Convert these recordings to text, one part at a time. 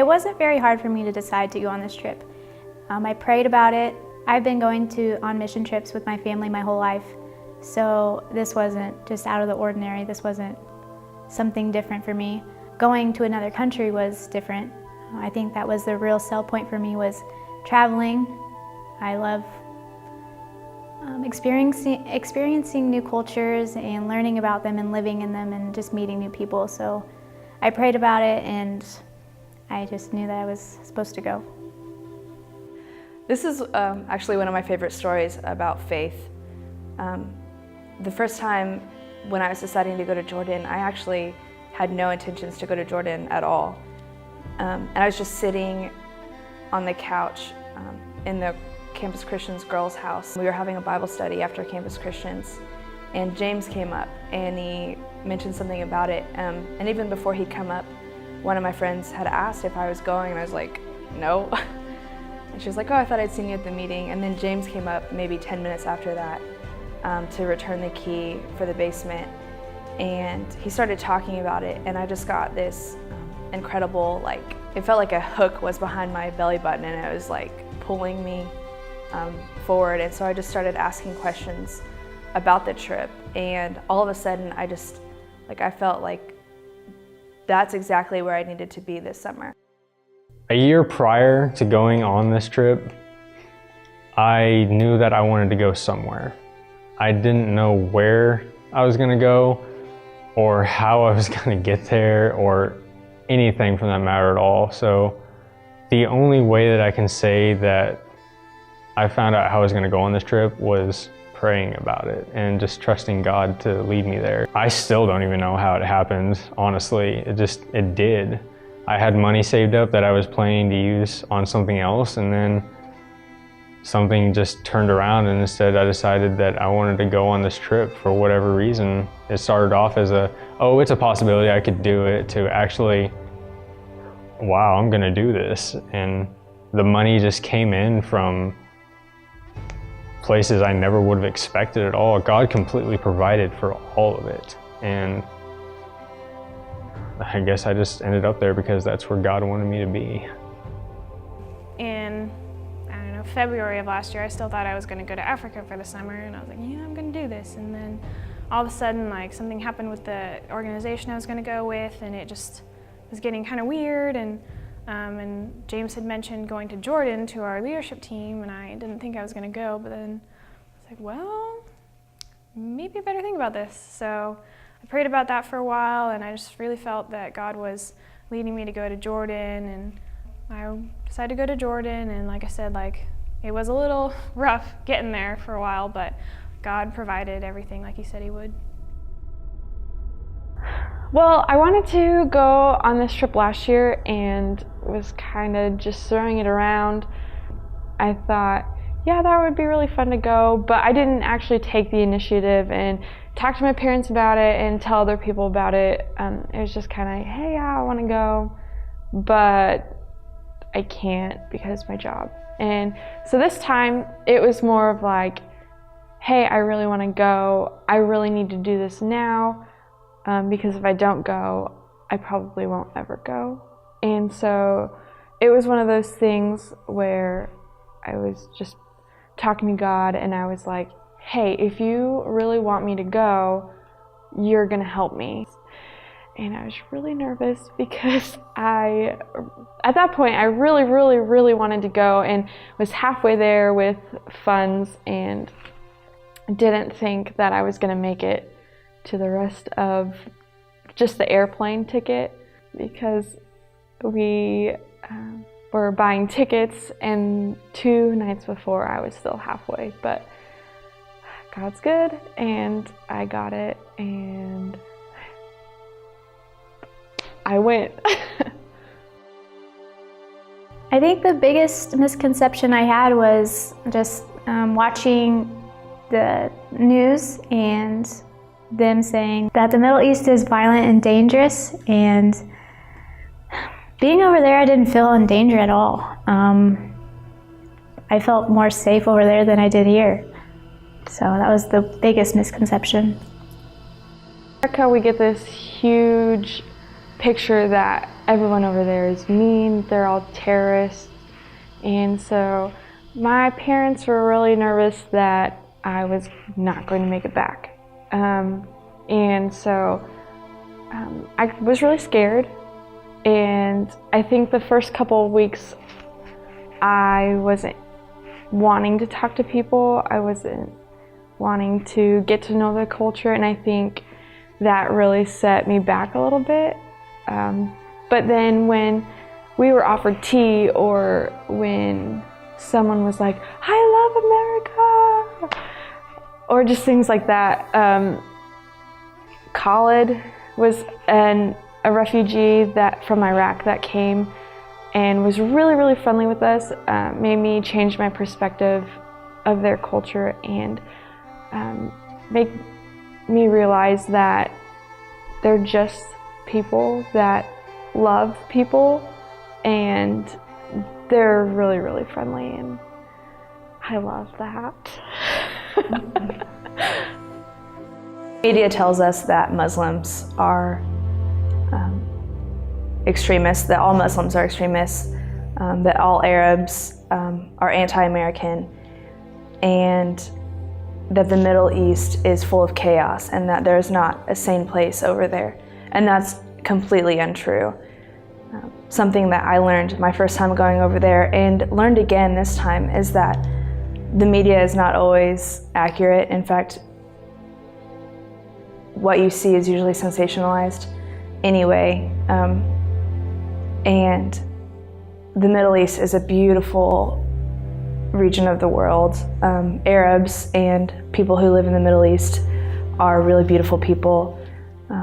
It wasn't very hard for me to decide to go on this trip. I prayed about it. I've been going on mission trips with my family my whole life, so this wasn't just out of the ordinary. This wasn't something different for me. Going to another country was different. I think that was the real sell point for me, was traveling. I love experiencing new cultures and learning about them and living in them and just meeting new people. So I prayed about it, and I just knew that I was supposed to go. This is actually one of my favorite stories about faith. The first time when I was deciding to go to Jordan, I actually had no intentions to go to Jordan at all. And I was just sitting on the couch in the Campus Christians girls' house. We were having a Bible study after Campus Christians, and James came up and he mentioned something about it. And even before he'd come up, one of my friends had asked if I was going, and I was like, no. And she was like, oh, I thought I'd seen you at the meeting. And then James came up maybe 10 minutes after that to return the key for the basement. And he started talking about it, and I just got this incredible, it felt like a hook was behind my belly button, and it was pulling me forward. And so I just started asking questions about the trip, and all of a sudden I felt like that's exactly where I needed to be this summer. A year prior to going on this trip, I knew that I wanted to go somewhere. I didn't know where I was gonna go or how I was gonna get there or anything from that matter at all. So the only way that I can say that I found out how I was gonna go on this trip was praying about it and just trusting God to lead me there. I still don't even know how it happened, honestly. It did. I had money saved up that I was planning to use on something else, and then something just turned around, and instead I decided that I wanted to go on this trip for whatever reason. It started off as it's a possibility I could do it, to actually, wow, I'm gonna do this. And the money just came in from places I never would have expected at all. God completely provided for all of it. And I guess I just ended up there because that's where God wanted me to be. In, February of last year, I still thought I was gonna go to Africa for the summer, and I was like, yeah, I'm gonna do this. And then all of a sudden, something happened with the organization I was gonna go with, and it just was getting kind of weird. And James had mentioned going to Jordan to our leadership team, and I didn't think I was gonna go, but then I was like, well, maybe I better think about this. So I prayed about that for a while, and I just really felt that God was leading me to go to Jordan, and I decided to go to Jordan. And like I said, it was a little rough getting there for a while, but God provided everything like He said He would. Well, I wanted to go on this trip last year and was kind of just throwing it around. I thought, yeah, that would be really fun to go, but I didn't actually take the initiative and talk to my parents about it and tell other people about it. It was just kind of, hey, yeah, I want to go, but I can't because of my job. And so this time it was more of hey, I really want to go. I really need to do this now, because if I don't go, I probably won't ever go. And so it was one of those things where I was just talking to God, and I was like, hey, if you really want me to go, you're gonna help me. And I was really nervous because at that point, I really, really, really wanted to go, and was halfway there with funds, and didn't think that I was gonna make it to the rest of just the airplane ticket, because we were buying tickets, and 2 nights before I was still halfway, but God's good, and I got it, and I went. I think the biggest misconception I had was just watching the news and them saying that the Middle East is violent and dangerous, and being over there, I didn't feel in danger at all. I felt more safe over there than I did here. So that was the biggest misconception. In America, we get this huge picture that everyone over there is mean, they're all terrorists. And so my parents were really nervous that I was not going to make it back. And so I was really scared. And I think the first couple of weeks I wasn't wanting to talk to people. I wasn't wanting to get to know the culture, and I think that really set me back a little bit. But then when we were offered tea, or when someone was like, "I love America," or just things like that. Khalid was a refugee from Iraq that came and was really, really friendly with us, made me change my perspective of their culture, and make me realize that they're just people that love people, and they're really, really friendly, and I love that. Media tells us that Muslims are extremists, that all Muslims are extremists, that all Arabs are anti-American, and that the Middle East is full of chaos, and that there's not a sane place over there. And that's completely untrue. Something that I learned my first time going over there, and learned again this time, is that the media is not always accurate. In fact, what you see is usually sensationalized anyway. And the Middle East is a beautiful region of the world. Arabs and people who live in the Middle East are really beautiful people.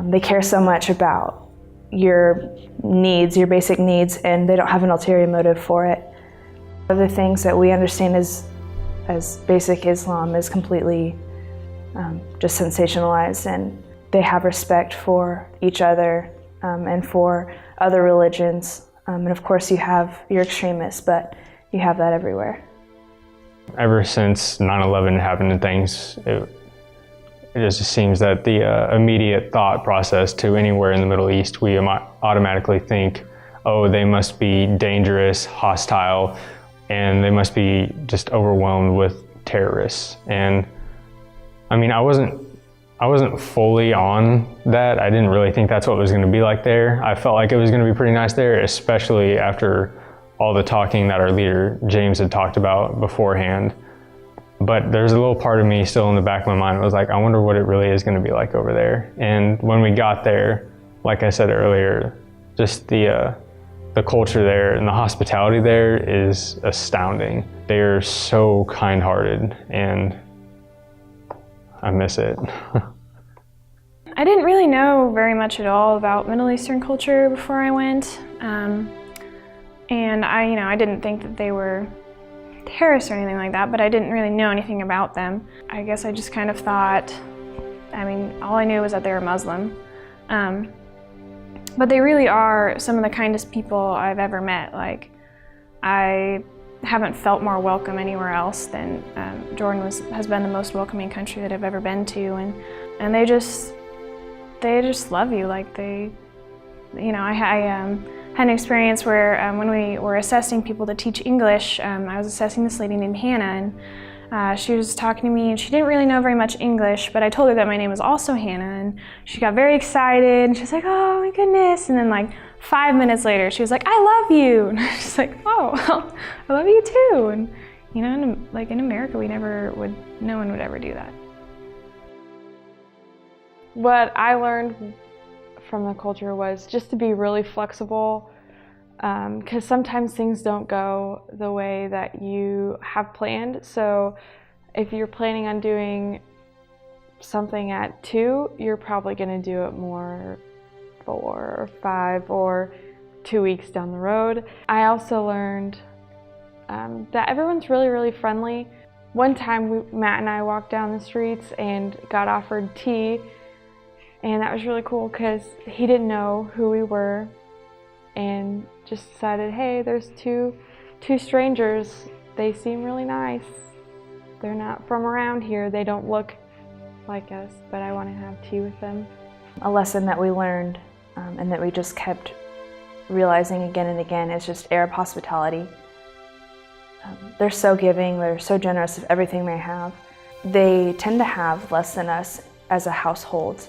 They care so much about your needs, your basic needs, and they don't have an ulterior motive for it. Other things that we understand as basic Islam is completely just sensationalized, and they have respect for each other and for other religions. And of course you have your extremists, but you have that everywhere. Ever since 9/11 happened and things, it just seems that the immediate thought process to anywhere in the Middle East, we automatically think, oh, they must be dangerous, hostile, and they must be just overwhelmed with terrorists. And I mean, I wasn't fully on that. I didn't really think that's what it was going to be like there. I felt like it was going to be pretty nice there, especially after all the talking that our leader, James, had talked about beforehand. But there's a little part of me still in the back of my mind that was like, I wonder what it really is going to be like over there. And when we got there, like I said earlier, just the culture there and the hospitality there is astounding. They are so kind-hearted, and I miss it. I didn't really know very much at all about Middle Eastern culture before I went. And I didn't think that they were terrorists or anything like that, but I didn't really know anything about them. I guess I just kind of thought, all I knew was that they were Muslim. But they really are some of the kindest people I've ever met. Like, I haven't felt more welcome anywhere else than Jordan has been the most welcoming country that I've ever been to, and they just love you. Like, I had an experience where when we were assessing people to teach English, I was assessing this lady named Hannah, and she was talking to me, and she didn't really know very much English, but I told her that my name was also Hannah, and she got very excited, and she was like, "Oh my goodness," and then like 5 minutes later, she was like, "I love you," and I was just like, "Oh, well, I love you too," and in America, no one would ever do that. What I learned from the culture was just to be really flexible, because sometimes things don't go the way that you have planned. So if you're planning on doing something at 2, you're probably going to do it more 4 or 5 or 2 weeks down the road. I also learned that everyone's really, really friendly. One time Matt and I walked down the streets and got offered tea, and that was really cool because he didn't know who we were, and just decided, hey, there's two strangers. They seem really nice. They're not from around here. They don't look like us, but I want to have tea with them. A lesson that we learned and that we just kept realizing again and again is just Arab hospitality. They're so giving, they're so generous of everything they have. They tend to have less than us as a household.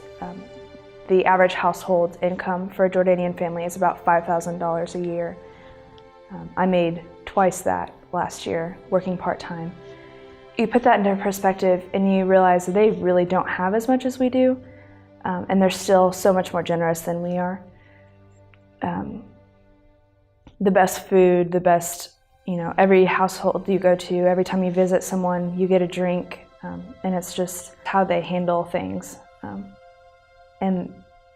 The average household income for a Jordanian family is about $5,000 a year. I made twice that last year, working part-time. You put that into perspective and you realize that they really don't have as much as we do, and they're still so much more generous than we are. The best food, the best, every household you go to, every time you visit someone, you get a drink, and it's just how they handle things. And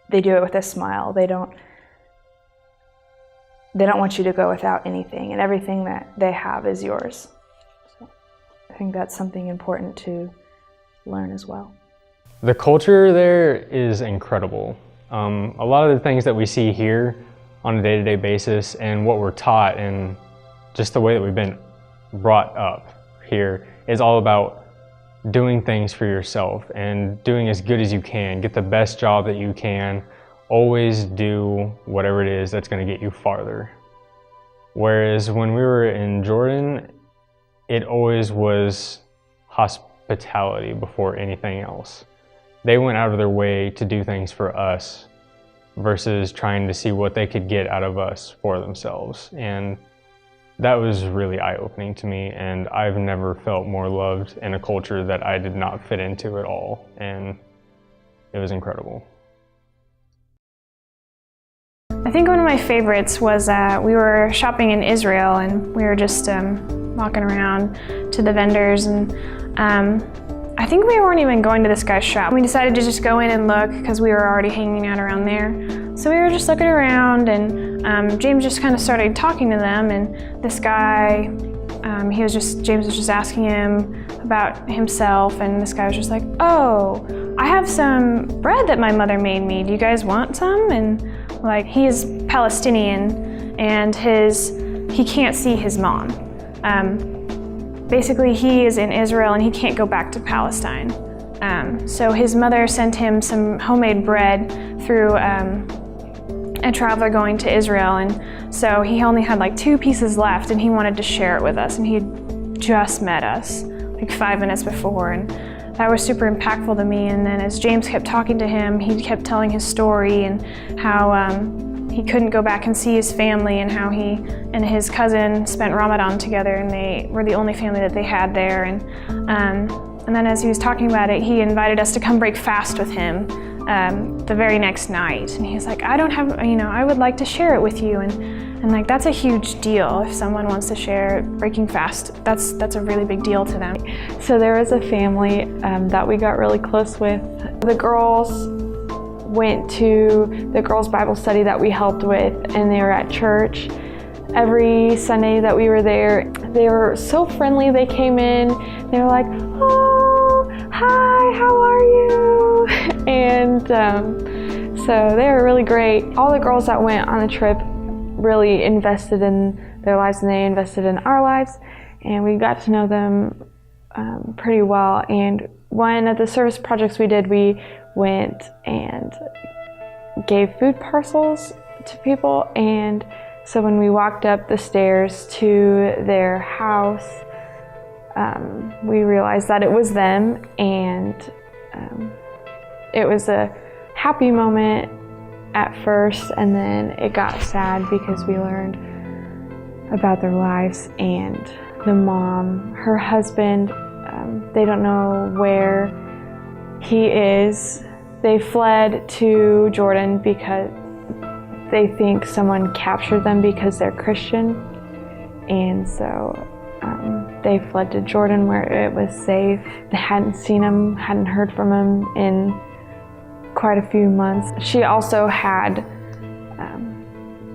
they do it with a smile. They don't want you to go without anything, and everything that they have is yours. So I think that's something important to learn as well. The culture there is incredible. A lot of the things that we see here on a day-to-day basis and what we're taught and just the way that we've been brought up here is all about doing things for yourself and doing as good as you can, get the best job that you can, always do whatever it is that's going to get you farther. Whereas when we were in Jordan, it always was hospitality before anything else. They went out of their way to do things for us versus trying to see what they could get out of us for themselves. And that was really eye-opening to me, and I've never felt more loved in a culture that I did not fit into at all, and it was incredible. I think one of my favorites was we were shopping in Israel, and we were just walking around to the vendors, and I think we weren't even going to this guy's shop. We decided to just go in and look because we were already hanging out around there. So we were just looking around, and James just kind of started talking to them, and this guy, James was just asking him about himself, and this guy was just like, "Oh, I have some bread that my mother made me. Do you guys want some?" And he is Palestinian, and he can't see his mom. Basically, he is in Israel and he can't go back to Palestine. So his mother sent him some homemade bread through a traveler going to Israel, and so he only had 2 pieces left, and he wanted to share it with us, and he had just met us 5 minutes before, and that was super impactful to me. And then as James kept talking to him, he kept telling his story and how he couldn't go back and see his family, and how he and his cousin spent Ramadan together, and they were the only family that they had there. And then as he was talking about it, he invited us to come break fast with him the very next night. And he was like, I would like to share it with you. And that's a huge deal. If someone wants to share breaking fast, that's a really big deal to them. So there was a family that we got really close with. The girls went to the girls' Bible study that we helped with, and they were at church. Every Sunday that we were there, they were so friendly. They came in, they were like, "Oh, hi, how are you?" And so they were really great. All the girls that went on the trip really invested in their lives, and they invested in our lives, and we got to know them pretty well. And one of the service projects we did, we went and gave food parcels to people, and so when we walked up the stairs to their house, we realized that it was them, and it was a happy moment at first, and then it got sad because we learned about their lives. And the mom, her husband, they don't know where he is. They fled to Jordan because they think someone captured them because they're Christian, and so they fled to Jordan where it was safe. They hadn't seen him, hadn't heard from him in quite a few months. She also had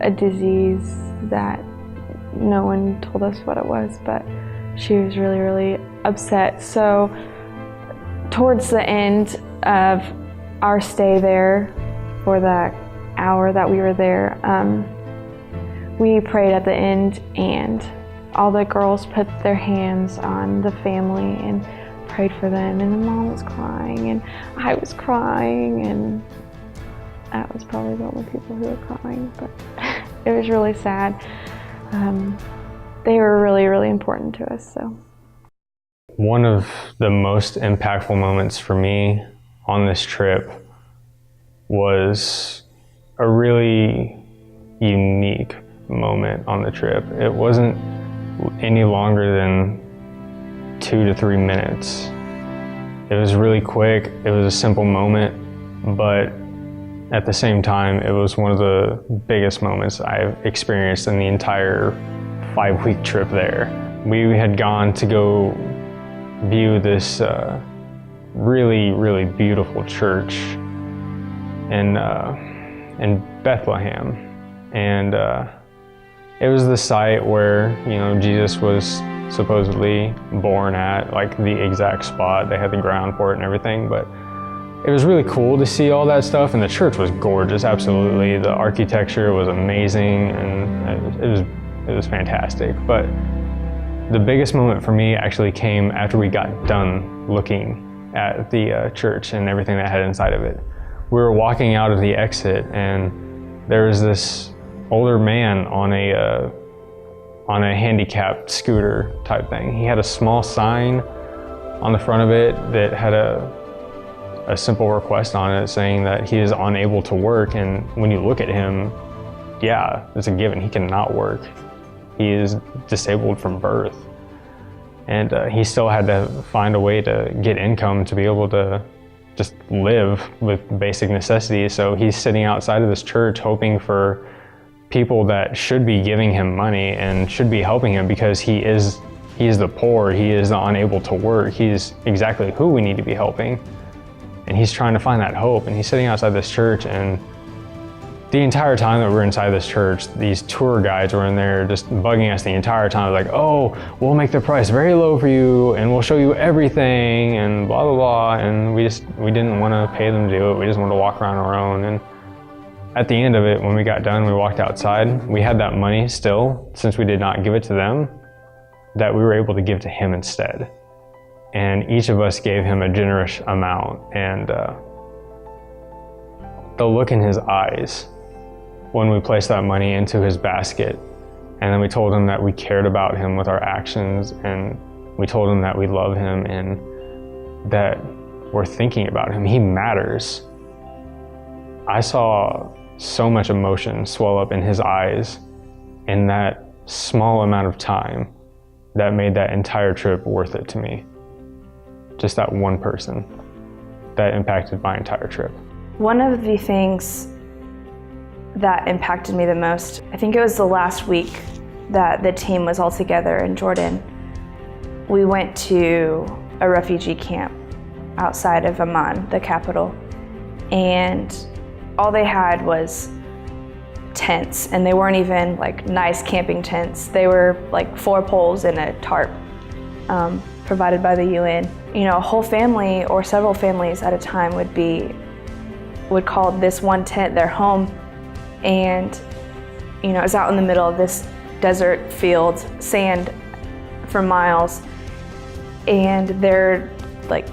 a disease that no one told us what it was, but she was really, really upset. So towards the end of our stay there, for the hour that we were there, we prayed at the end, and all the girls put their hands on the family and prayed for them, and the mom was crying and I was crying, and That was probably the only people who were crying, but it was really sad. They were really, really important to us. So. One of the most impactful moments for me on this trip was a really unique moment on the trip. It wasn't any longer than 2 to 3 minutes. It was really quick. It was a simple moment, but at the same time, it was one of the biggest moments I've experienced in the entire 5-week trip there. We had gone to go view this really, really beautiful church in Bethlehem, and it was the site where Jesus was supposedly born at, like the exact spot. They had the ground for it and everything, but it was really cool to see all that stuff, and the church was gorgeous. Absolutely, the architecture was amazing, and it was fantastic. But the biggest moment for me actually came after we got done looking at the church and everything that had inside of it. We were walking out of the exit, and there was this older man on a handicapped scooter type thing. He had a small sign on the front of it that had a simple request on it saying that he is unable to work, and when you look at him, yeah, it's a given, he cannot work. He is disabled from birth, and he still had to find a way to get income to be able to just live with basic necessities. So he's sitting outside of this church hoping for people that should be giving him money and should be helping him, because he is the poor, he is the unable to work, he's exactly who we need to be helping. And he's trying to find that hope, and he's sitting outside this church, and the entire time that we're inside this church, these tour guides were in there just bugging us the entire time, like, oh, we'll make the price very low for you, and we'll show you everything, and blah, blah, blah. And we didn't want to pay them to do it. We just wanted to walk around our own. And at the end of it, when we got done, we walked outside. We had that money still, since we did not give it to them, that we were able to give to him instead. And each of us gave him a generous amount. And the look in his eyes when we placed that money into his basket, and then we told him that we cared about him with our actions, and we told him that we love him and that we're thinking about him. He matters. I saw so much emotion swell up in his eyes in that small amount of time that made that entire trip worth it to me. Just that one person that impacted my entire trip. One of the things that impacted me the most, I think it was the last week that the team was all together in Jordan. We went to a refugee camp outside of Amman, the capital, and all they had was tents, and they weren't even like nice camping tents. They were like 4 poles and a tarp provided by the UN. A whole family or several families at a time would call this one tent their home, and it's out in the middle of this desert field, sand for miles, and their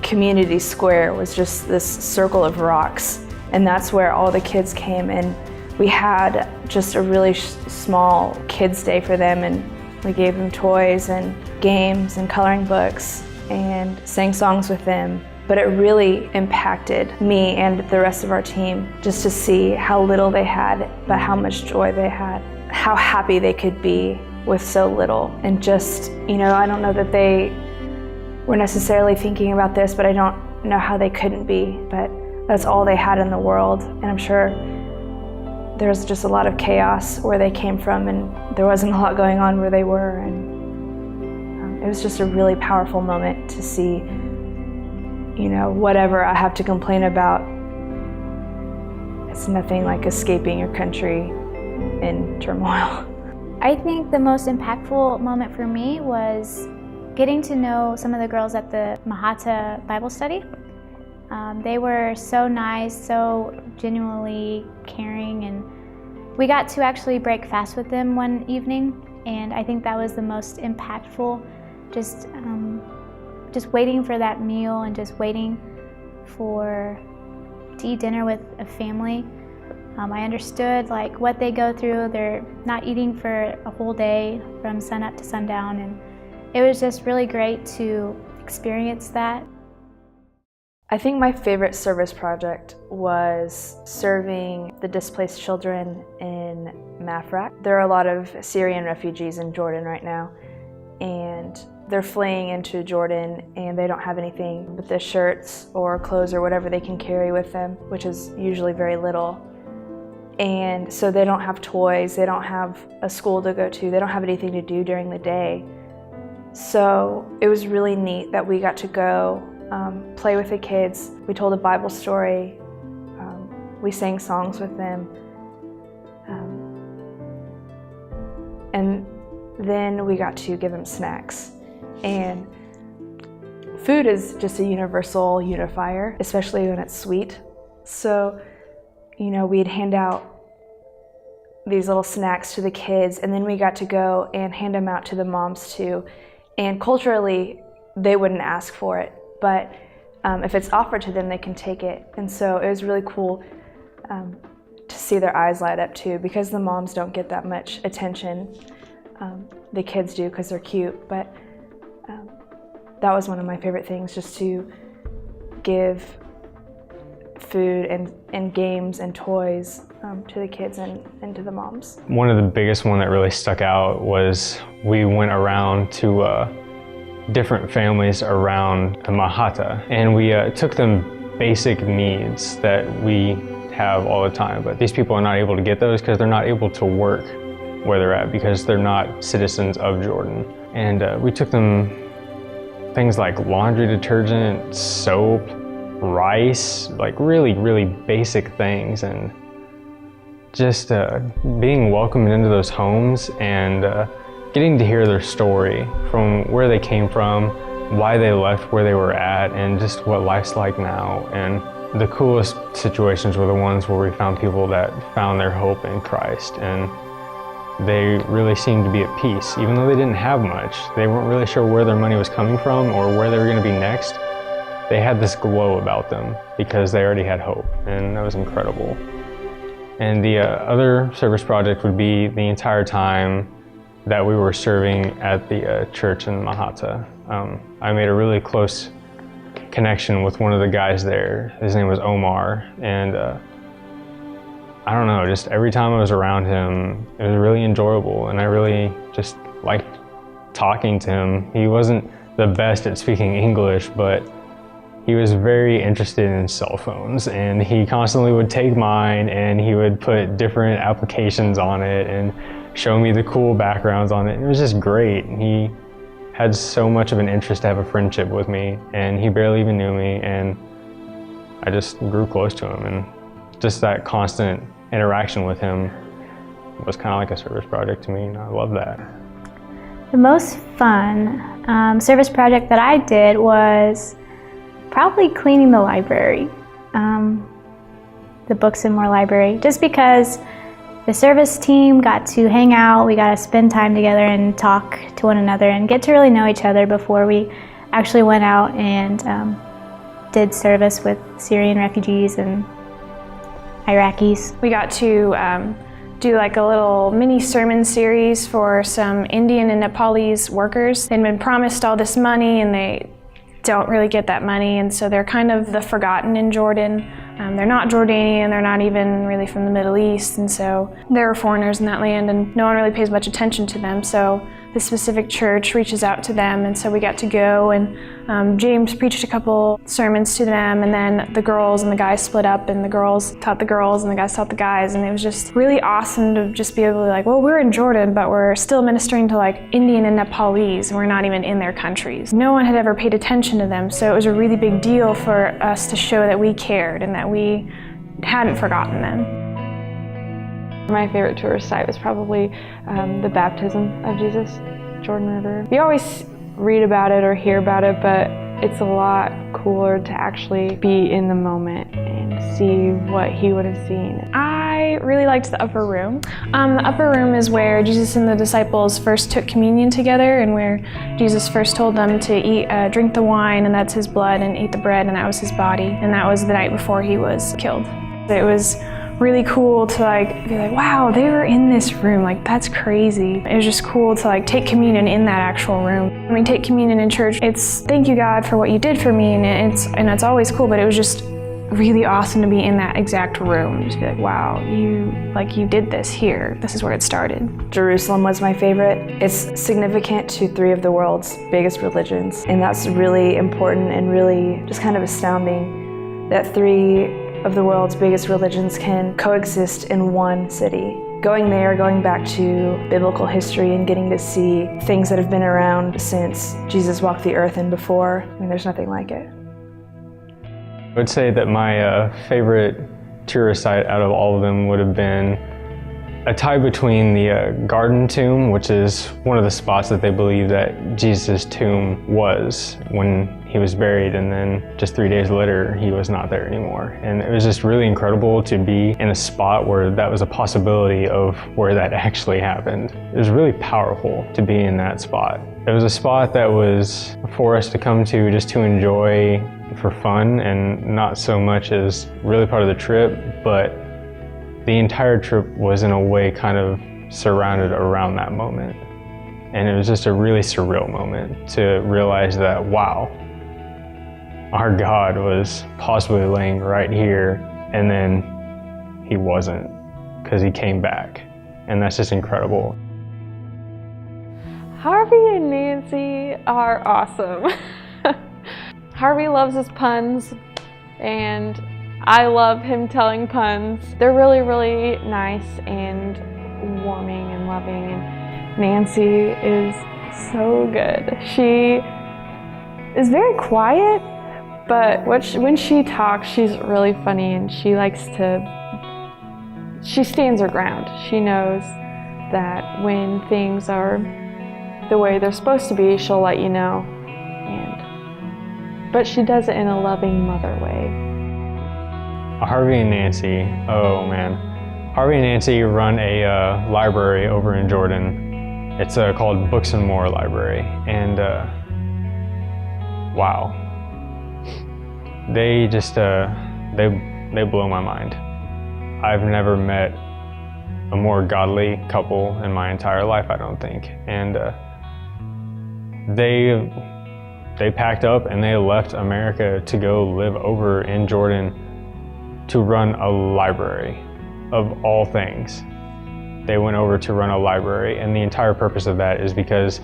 community square was just this circle of rocks, and that's where all the kids came. And we had just a really small kids day for them, and we gave them toys and games and coloring books and sang songs with them. But it really impacted me and the rest of our team just to see how little they had, but how much joy they had, how happy they could be with so little. And just, I don't know that they were necessarily thinking about this, but I don't know how they couldn't be. But that's all they had in the world. And I'm sure there's just a lot of chaos where they came from, and there wasn't a lot going on where they were. And it was just a really powerful moment to see whatever I have to complain about, it's nothing like escaping your country in turmoil. I think the most impactful moment for me was getting to know some of the girls at the Mahata Bible study. They were so nice, so genuinely caring, and we got to actually break fast with them one evening, and I think that was the most impactful. Just waiting for that meal and just waiting to eat dinner with a family I understood like what they go through. They're not eating for a whole day from sunup to sundown, and it was just really great to experience that. I think my favorite service project was serving the displaced children in Mafraq. There are a lot of Syrian refugees in Jordan right now, and they're fleeing into Jordan and they don't have anything but the shirts or clothes or whatever they can carry with them, which is usually very little. And so they don't have toys, they don't have a school to go to, they don't have anything to do during the day. So it was really neat that we got to go play with the kids. We told a Bible story, we sang songs with them, and then we got to give them snacks. And food is just a universal unifier, especially when it's sweet. So, you know, we'd hand out these little snacks to the kids, and then we got to go and hand them out to the moms too. And culturally, they wouldn't ask for it, but if it's offered to them, they can take it. And so it was really cool to see their eyes light up too, because the moms don't get that much attention. The kids do because they're cute, but that was one of my favorite things, just to give food and games and toys to the kids and to the moms. One of the biggest one that really stuck out was we went around to different families around the Mahata, and we took them basic needs that we have all the time, but these people are not able to get those because they're not able to work where they're at because they're not citizens of Jordan. And we took them things like laundry detergent, soap, rice, like really, really basic things, and just being welcomed into those homes and getting to hear their story from where they came from, why they left where they were at, and just what life's like now. And the coolest situations were the ones where we found people that found their hope in Christ, and they really seemed to be at peace. Even though they didn't have much, they weren't really sure where their money was coming from or where they were going to be next. They had this glow about them because they already had hope, and that was incredible. And the other service project would be the entire time that we were serving at the church in Mahata. I made a really close connection with one of the guys there. His name was Omar, and I don't know, just every time I was around him, it was really enjoyable, and I really just liked talking to him. He wasn't the best at speaking English, but he was very interested in cell phones, and he constantly would take mine and he would put different applications on it and show me the cool backgrounds on it. It was just great. He had so much of an interest to have a friendship with me, and he barely even knew me, and I just grew close to him, and just that constant interaction with him was kind of like a service project to me, and I love that. The most fun service project that I did was probably cleaning the library, the Books and More library, just because the service team got to hang out, we got to spend time together and talk to one another and get to really know each other before we actually went out and did service with Syrian refugees and Iraqis. We got to do like a little mini sermon series for some Indian and Nepalese workers. They'd been promised all this money and they don't really get that money, and so they're kind of the forgotten in Jordan. They're not Jordanian, they're not even really from the Middle East, and so they're foreigners in that land and no one really pays much attention to them. So this specific church reaches out to them, and so we got to go, and James preached a couple sermons to them, and then the girls and the guys split up, and the girls taught the girls and the guys taught the guys, and it was just really awesome to just be able to like, well, we're in Jordan, but we're still ministering to like Indian and Nepalese, and we're not even in their countries. No one had ever paid attention to them, so it was a really big deal for us to show that we cared and that we hadn't forgotten them. My favorite tourist site was probably the baptism of Jesus, Jordan River. You always read about it or hear about it, but it's a lot cooler to actually be in the moment and see what he would have seen. I really liked the upper room. The upper room is where Jesus and the disciples first took communion together, and where Jesus first told them to drink the wine, and that's his blood, and eat the bread, and that was his body, and that was the night before he was killed. It was really cool to like be like, wow, they were in this room, like that's crazy. It was just cool to like take communion in that actual room. I mean, take communion in church, it's thank you God for what you did for me, and it's always cool, but it was just really awesome to be in that exact room. Just be like, wow, you did this here. This is where it started. Jerusalem was my favorite. It's significant to 3 of the world's biggest religions, and that's really important and really just kind of astounding that 3 of the world's biggest religions can coexist in one city. Going there, going back to biblical history and getting to see things that have been around since Jesus walked the earth and before, I mean, there's nothing like it. I would say that my favorite tourist site out of all of them would have been a tie between the Garden Tomb, which is one of the spots that they believe that Jesus' tomb was when he was buried, and then just 3 days later he was not there anymore. And it was just really incredible to be in a spot where that was a possibility of where that actually happened. It was really powerful to be in that spot. It was a spot that was for us to come to just to enjoy for fun and not so much as really part of the trip, but the entire trip was in a way kind of surrounded around that moment. And it was just a really surreal moment to realize that, wow, our God was possibly laying right here, and then he wasn't, because he came back. And that's just incredible. Harvey and Nancy are awesome. Harvey loves his puns, and I love him telling puns. They're really, really nice and warming and loving, and Nancy is so good. She is very quiet, but when she talks, she's really funny, and she stands her ground. She knows that when things are the way they're supposed to be, she'll let you know. But she does it in a loving mother way. Harvey and Nancy, oh man. Harvey and Nancy run a library over in Jordan. It's called Books and More Library, and wow. They just, they blow my mind. I've never met a more godly couple in my entire life, I don't think. And they packed up and they left America to go live over in Jordan to run a library, of all things. They went over to run a library, and the entire purpose of that is because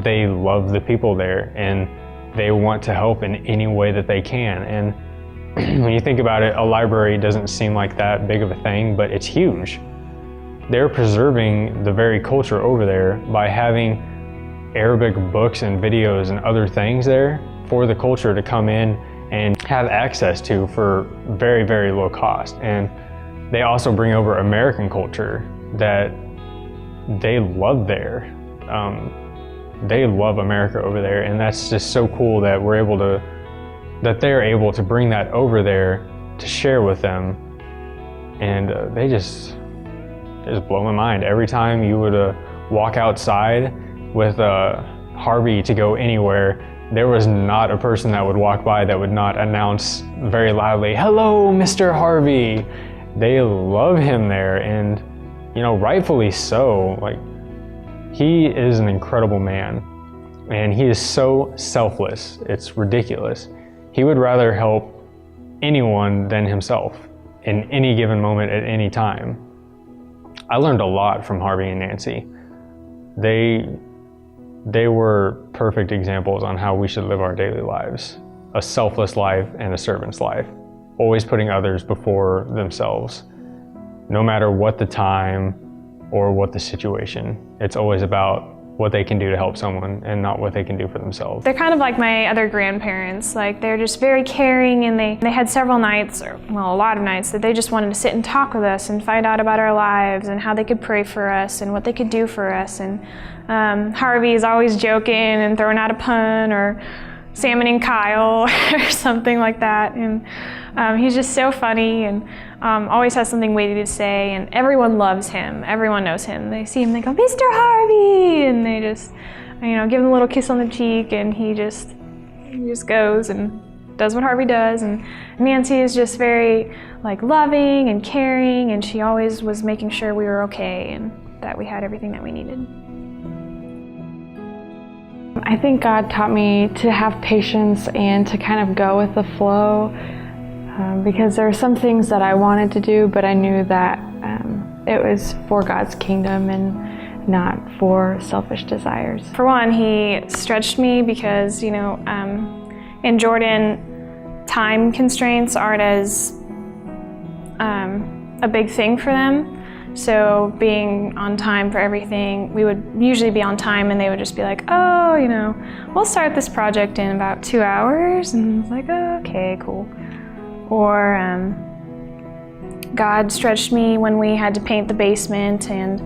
they love the people there and they want to help in any way that they can. And when you think about it, a library doesn't seem like that big of a thing, but it's huge. They're preserving the very culture over there by having Arabic books and videos and other things there for the culture to come in and have access to for very, very low cost. And they also bring over American culture that they love there. They love America over there, and that's just so cool that they're able to bring that over there to share with them. And they just blow my mind. Every time you would walk outside with Harvey to go anywhere, there was not a person that would walk by that would not announce very loudly, "Hello, Mr. Harvey." They love him there, and rightfully so. Like, he is an incredible man, and he is so selfless. It's ridiculous. He would rather help anyone than himself in any given moment at any time. I learned a lot from Harvey and Nancy. They were perfect examples on how we should live our daily lives. A selfless life and a servant's life. Always putting others before themselves. No matter what the time or what the situation, it's always about what they can do to help someone and not what they can do for themselves. They're kind of like my other grandparents. Like, they're just very caring, and they had several nights, or well, a lot of nights, that they just wanted to sit and talk with us and find out about our lives and how they could pray for us and what they could do for us. And Harvey is always joking and throwing out a pun or salmoning Kyle or something like that. And he's just so funny and always has something witty to say, and everyone loves him. Everyone knows him. They see him, they go, "Mr. Harvey!" And they just, give him a little kiss on the cheek, and he just goes and does what Harvey does, and Nancy is just very like loving and caring, and she always was making sure we were okay and that we had everything that we needed. I think God taught me to have patience and to kind of go with the flow, because there were some things that I wanted to do, but I knew that it was for God's kingdom and not for selfish desires. For one, he stretched me because, you know, in Jordan, time constraints aren't as a big thing for them. So being on time for everything, we would usually be on time and they would just be like, oh, you know, we'll start this project in about 2 hours. And I was like, oh, okay, cool. Or God stretched me when we had to paint the basement, and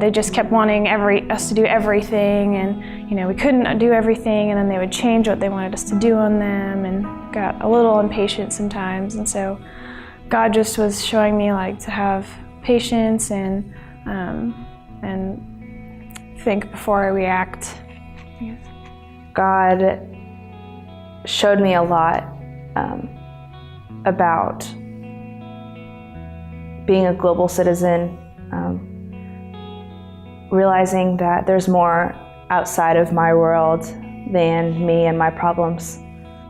they just kept wanting us to do everything, and you know, we couldn't do everything, and then they would change what they wanted us to do on them, and got a little impatient sometimes. And so God just was showing me like to have patience and think before I react. God showed me a lot about being a global citizen, realizing that there's more outside of my world than me and my problems.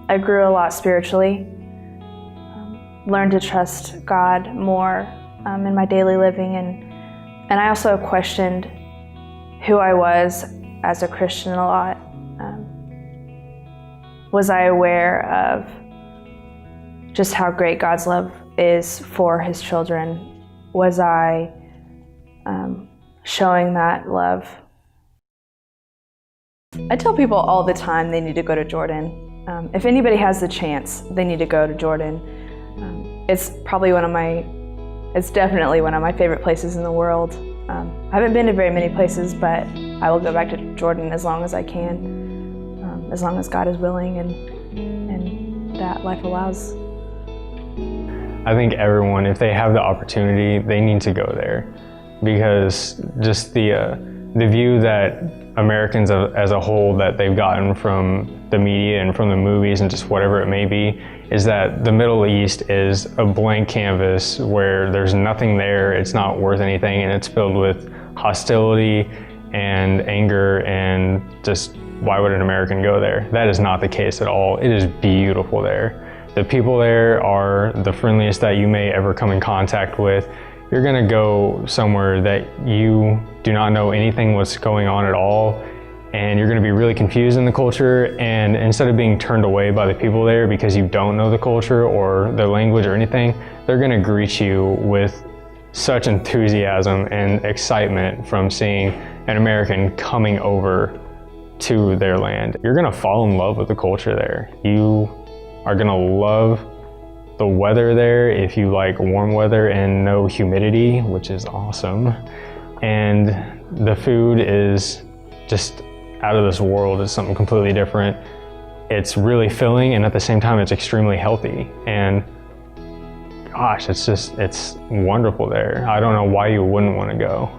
I grew a lot spiritually, learned to trust God more in my daily living, and I also questioned who I was as a Christian a lot. Was I aware of just how great God's love is for His children? Was I showing that love? I tell people all the time they need to go to Jordan. If anybody has the chance, they need to go to Jordan. It's definitely one of my favorite places in the world. I haven't been to very many places, but I will go back to Jordan as long as I can, as long as God is willing and that life allows. I think everyone, if they have the opportunity, they need to go there, because just the view that Americans as a whole that they've gotten from the media and from the movies and just whatever it may be is that the Middle East is a blank canvas where there's nothing there, it's not worth anything, and it's filled with hostility and anger and just why would an American go there? That is not the case at all. It is beautiful there. The people there are the friendliest that you may ever come in contact with. You're gonna go somewhere that you do not know anything what's going on at all, and you're gonna be really confused in the culture, and instead of being turned away by the people there because you don't know the culture or their language or anything, they're gonna greet you with such enthusiasm and excitement from seeing an American coming over to their land. You're gonna fall in love with the culture there. You are gonna love the weather there if you like warm weather and no humidity, which is awesome. And the food is just out of this world. It's something completely different. It's really filling, and at the same time, it's extremely healthy. And gosh, it's wonderful there. I don't know why you wouldn't want to go.